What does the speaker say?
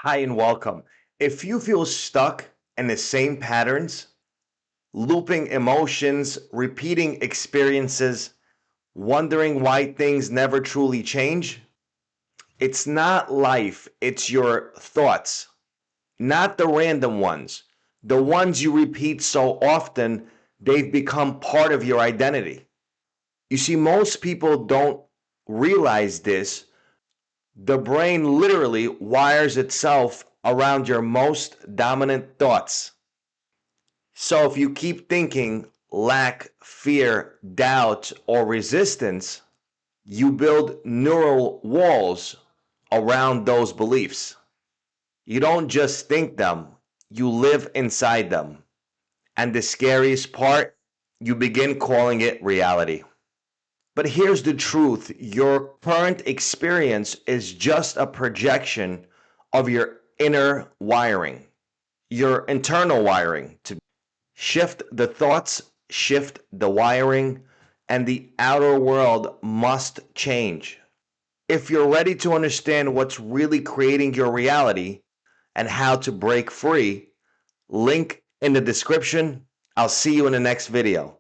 Hi and welcome. If you feel stuck in the same patterns, looping emotions, repeating experiences, wondering why things never truly change, it's not life, it's your thoughts, not the random ones, the ones you repeat so often they've become part of your identity. You see, most people don't realize this. The brain literally wires itself around your most dominant thoughts. So if you keep thinking lack, fear, doubt, or resistance, you build neural walls around those beliefs. You don't just think them, you live inside them. And the scariest part, you begin calling it reality. But here's the truth, your current experience is just a projection of your inner wiring, your internal wiring. To shift the thoughts, shift the wiring, and the outer world must change. If you're ready to understand what's really creating your reality and how to break free, link in the description. I'll see you in the next video.